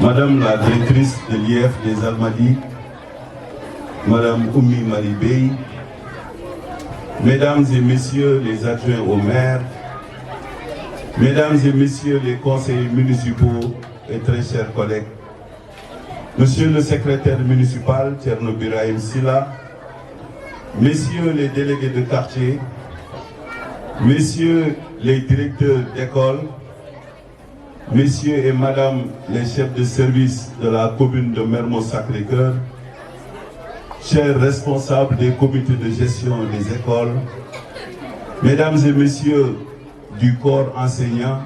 Madame la directrice de l'IF des Almadies, Madame Oumi Maribey, Mesdames et Messieurs les adjoints au maire, Mesdames et Messieurs les conseillers municipaux et très chers collègues, Monsieur le secrétaire municipal, Thierno Birahim Silla, Messieurs les délégués de quartier, Messieurs les directeurs d'école, Messieurs et Madame les chefs de service de la commune de Mermoz-Sacré-Cœur, chers responsables des comités de gestion des écoles, Mesdames et Messieurs du corps enseignant,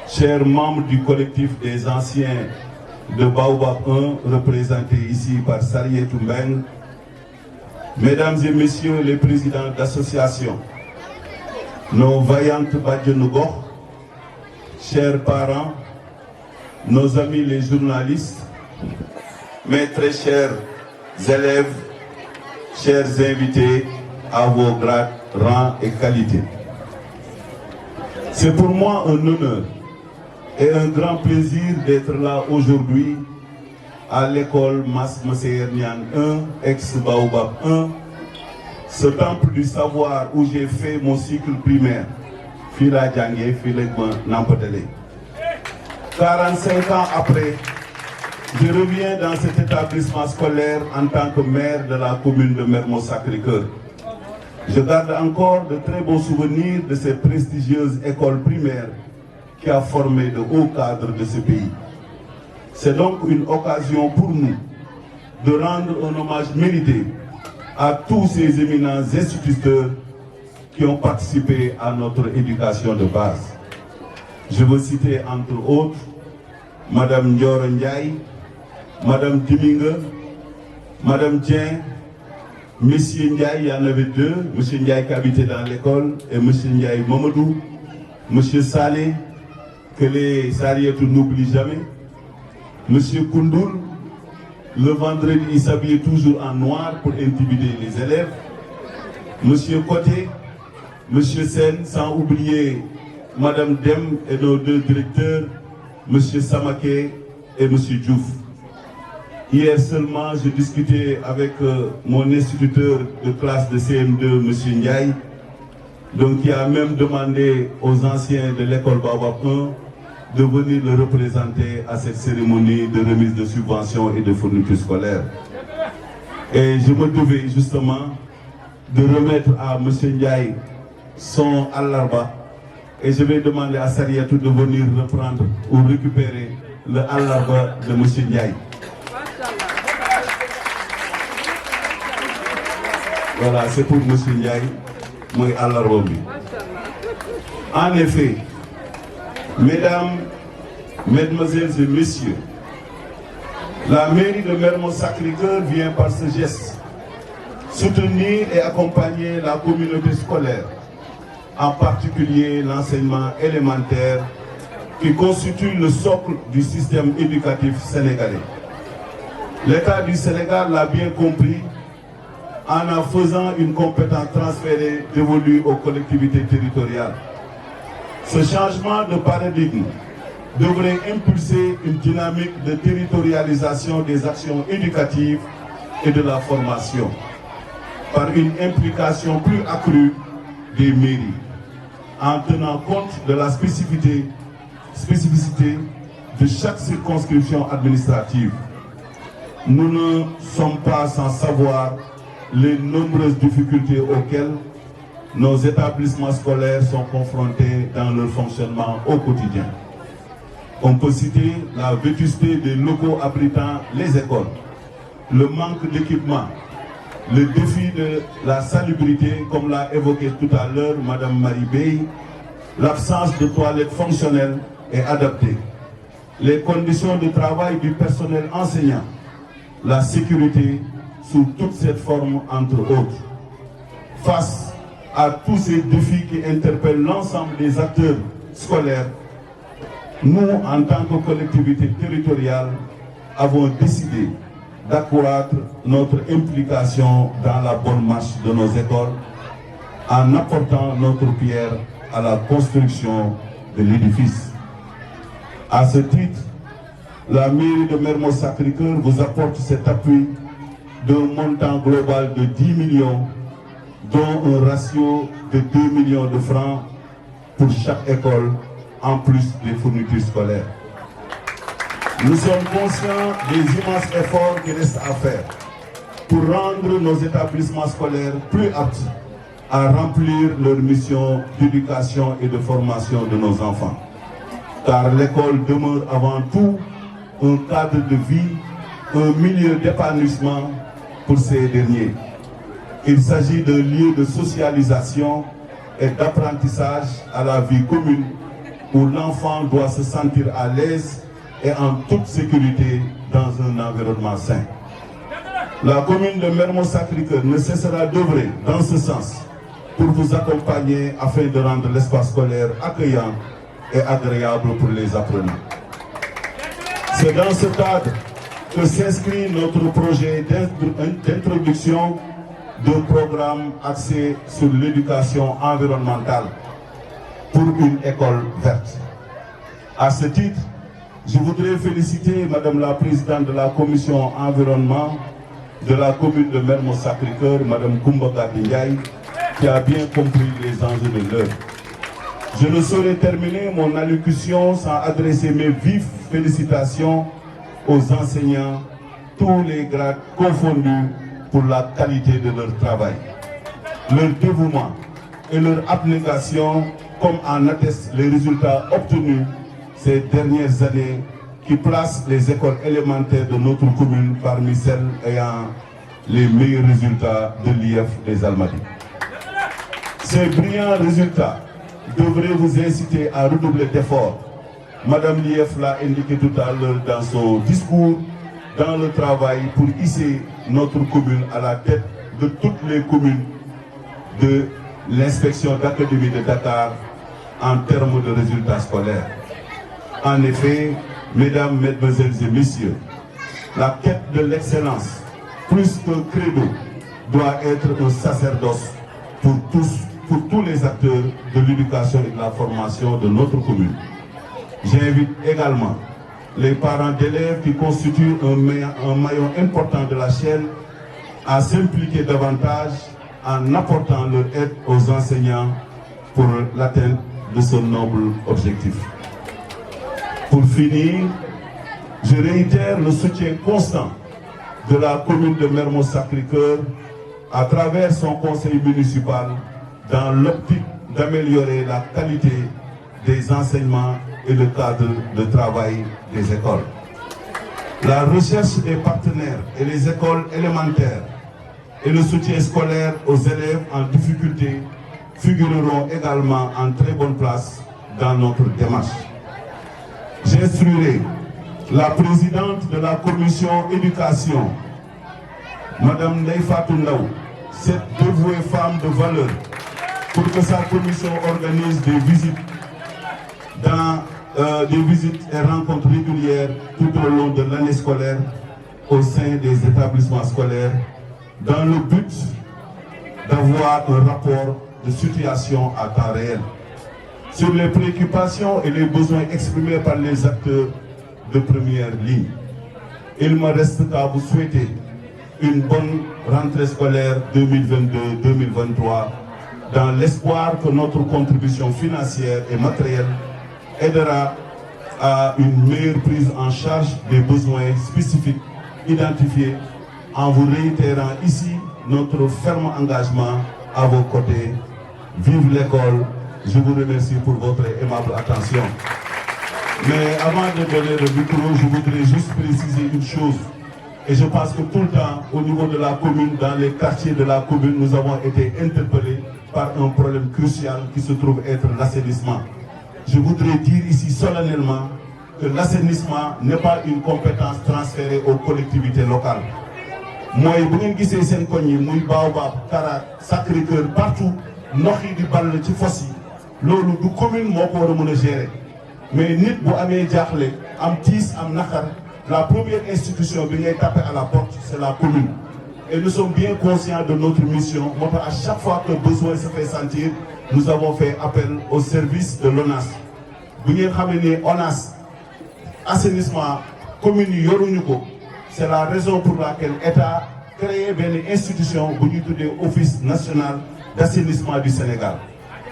chers membres du collectif des anciens de Baobab 1, représentés ici par Sarietou Mbeng, Mesdames et Messieurs les présidents d'associations, nos vaillantes Badjanougor, chers parents, nos amis les journalistes, mes très chers élèves, chers invités à vos grades, rangs et qualités. C'est pour moi un honneur et un grand plaisir d'être là aujourd'hui à l'école Mas Massaer Niane 1, ex-Baobab 1, ce temple du savoir où j'ai fait mon cycle primaire. Fila Djangé, Fila Nampatele. 45 ans après, je reviens dans cet établissement scolaire en tant que maire de la commune de Mermoz-Sacré-Cœur. Je garde encore de très beaux souvenirs de ces prestigieuses écoles primaires qui a formé de hauts cadres de ce pays. C'est donc une occasion pour nous de rendre un hommage mérité à tous ces éminents instituteurs qui ont participé à notre éducation de base. Je veux citer entre autres Madame Ndioro Ndiaye, Madame Timingue, Madame Dien, Monsieur Ndiaye, il y en avait deux, Monsieur Ndiaye qui habitait dans l'école et Monsieur Ndiaye Mamadou, Monsieur Salé, que les Sarietou n'oublient jamais, Monsieur Koundoul, le vendredi il s'habillait toujours en noir pour intimider les élèves, Monsieur Côté, Monsieur Sen, sans oublier Madame Dem et nos deux directeurs, Monsieur Samaké et Monsieur Diouf. Hier seulement, je discutais avec mon instituteur de classe de CM2, Monsieur Ndiaye, donc qui a même demandé aux anciens de l'école Baobab 1 de venir le représenter à cette cérémonie de remise de subventions et de fournitures scolaires. Et je me devais justement de remettre à Monsieur Ndiaye son Al-Larba et je vais demander à Sarietou de venir reprendre ou récupérer le Al-Larba de M. Ndiaye. Voilà, c'est pour M. Ndiaye, moi Al-Larba. En effet, mesdames, mesdemoiselles et messieurs, la mairie de Mermoz-Sacré-Cœur vient par ce geste soutenir et accompagner la communauté scolaire, en particulier l'enseignement élémentaire qui constitue le socle du système éducatif sénégalais. L'État du Sénégal l'a bien compris en faisant une compétence transférée dévolue aux collectivités territoriales. Ce changement de paradigme devrait impulser une dynamique de territorialisation des actions éducatives et de la formation par une implication plus accrue des mairies, en tenant compte de la spécificité de chaque circonscription administrative. Nous ne sommes pas sans savoir les nombreuses difficultés auxquelles nos établissements scolaires sont confrontés dans leur fonctionnement au quotidien. On peut citer la vétusté des locaux abritant les écoles, le manque d'équipement, le défi de la salubrité, comme l'a évoqué tout à l'heure Madame Maribey, l'absence de toilettes fonctionnelles et adaptées, les conditions de travail du personnel enseignant, la sécurité sous toute cette forme entre autres. Face à tous ces défis qui interpellent l'ensemble des acteurs scolaires, nous, en tant que collectivité territoriale, avons décidé d'accroître notre implication dans la bonne marche de nos écoles en apportant notre pierre à la construction de l'édifice. À ce titre, la mairie de Mermoz Sacré-Cœur vous apporte cet appui d'un montant global de 10 millions, dont un ratio de 2 millions de francs pour chaque école, en plus des fournitures scolaires. Nous sommes conscients des immenses efforts qui restent à faire pour rendre nos établissements scolaires plus aptes à remplir leur mission d'éducation et de formation de nos enfants. Car l'école demeure avant tout un cadre de vie, un milieu d'épanouissement pour ces derniers. Il s'agit d'un lieu de socialisation et d'apprentissage à la vie commune où l'enfant doit se sentir à l'aise et en toute sécurité dans un environnement sain. La commune de Mermoz Sacré-Cœur ne cessera d'œuvrer dans ce sens pour vous accompagner afin de rendre l'espace scolaire accueillant et agréable pour les apprenants. C'est dans ce cadre que s'inscrit notre projet d'introduction d'un programme axé sur l'éducation environnementale pour une école verte. À ce titre, je voudrais féliciter Madame la Présidente de la Commission Environnement de la commune de Mermoz Sacré-Cœur, Madame Koumba Ndiaye, qui a bien compris les enjeux de l'heure. Je ne saurais terminer mon allocution sans adresser mes vives félicitations aux enseignants, tous les grades confondus, pour la qualité de leur travail, leur dévouement et leur abnégation, comme en attestent les résultats obtenus ces dernières années qui placent les écoles élémentaires de notre commune parmi celles ayant les meilleurs résultats de l'IEF des Almadies. Ces brillants résultats devraient vous inciter à redoubler d'efforts. Madame l'IEF l'a indiqué tout à l'heure dans son discours, dans le travail pour hisser notre commune à la tête de toutes les communes de l'inspection d'académie de Dakar en termes de résultats scolaires. En effet, mesdames, mesdemoiselles et messieurs, la quête de l'excellence, plus qu'un credo, doit être un sacerdoce pour tous les acteurs de l'éducation et de la formation de notre commune. J'invite également les parents d'élèves qui constituent un maillon important de la chaîne à s'impliquer davantage en apportant leur aide aux enseignants pour l'atteinte de ce noble objectif. Pour finir, je réitère le soutien constant de la commune de Mermoz Sacré-Cœur à travers son conseil municipal dans l'optique d'améliorer la qualité des enseignements et le cadre de travail des écoles. La recherche des partenaires et les écoles élémentaires et le soutien scolaire aux élèves en difficulté figureront également en très bonne place dans notre démarche. J'instruirai la présidente de la commission éducation, Madame Ndeye Fatou Ndaw, cette dévouée femme de valeur, pour que sa commission organise des visites et rencontres régulières tout au long de l'année scolaire au sein des établissements scolaires dans le but d'avoir un rapport de situation à temps réel sur les préoccupations et les besoins exprimés par les acteurs de première ligne. Il me reste qu'à vous souhaiter une bonne rentrée scolaire 2022-2023 dans l'espoir que notre contribution financière et matérielle aidera à une meilleure prise en charge des besoins spécifiques identifiés en vous réitérant ici notre ferme engagement à vos côtés. Vive l'école! Je vous remercie pour votre aimable attention. Mais avant de donner le micro, je voudrais juste préciser une chose. Et je pense que tout le temps, au niveau de la commune, dans les quartiers de la commune, nous avons été interpellés par un problème crucial qui se trouve être l'assainissement. Je voudrais dire ici solennellement que l'assainissement n'est pas une compétence transférée aux collectivités locales. Moi, bu ngeen gisee seen koñ yi muy Baobab, Kara, Sacré-Cœur, partout ndox yi di ball ci fosse yi loolu du commune moo ko war a mën a gérer mais nit bu amee jaaxle am tiis am naqar la première institution bi ngay taper à la porte c'est la commune. Et nous sommes bien conscients de notre mission. Moi, à chaque fois que besoin se fait sentir, nous avons fait appel au service de l'ONAS. Vous savez, ONAS, assainissement, commune yi yoruñu ko c'est la raison pour laquelle l'État créé une institution bu ñuy tuddee office national d'assainissement du Sénégal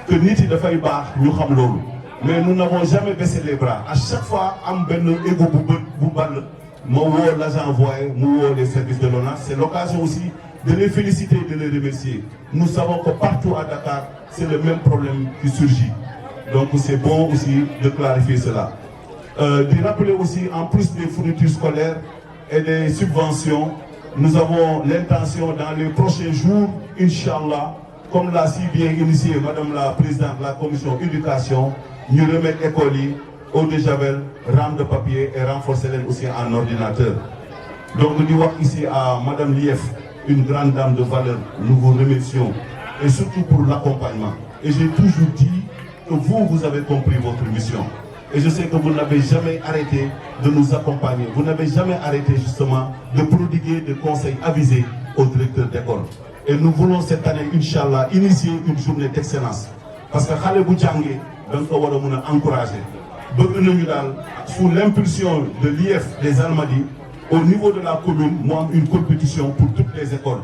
que nit yi dafay baax ñu xam loolu mais nous n'avons jamais baissé les bras à chaque fois am benn égo bu ball ma woo l'agent envoyé mu woo les services de l'ONAS c'est l'occasion aussi de les féliciter et de les remercier nous savons que partout à Dakar c'est le même problème qui surgit donc c'est bon aussi de clarifier cela de rappeler aussi en plus des fournitures scolaires et des subventions nous avons l'intention dans les prochains jours Inch'Allah comme l'a si bien initié Madame la Présidente de la Commission éducation nous remettre école yi eau de javel rame de papier et renforcer les aussi en ordinateur donc nous disons ici à Madame Lief une grande dame de valeur nous vous remercions et surtout pour l'accompagnement et j'ai toujours dit que vous avez compris votre mission et je sais que vous n'avez jamais arrêté de nous accompagner vous n'avez jamais arrêté justement de prodiguer des conseils avisés aux directeurs d'école et nous voulons cette année Inch'Allah initier une journée d'excellence parce que xale bu jàngee da nga ko war a mën a encourager bëgg nañu daal sous l'impulsion de l'IEF des Almadies au niveau de la commune mu am une compétition pour toutes les écoles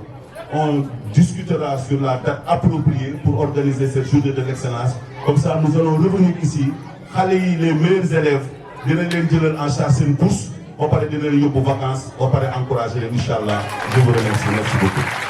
on discutera sur la date appropriée pour organiser cette journée de l'excellence comme ça nous allons revenir ici xale yi les meilleurs élèves dinañ leen jëlal en charge seen bourse ba pare dinañ yóbbu vacances ba pare encourager leen Inch'Allah je vous remercie merci beaucoup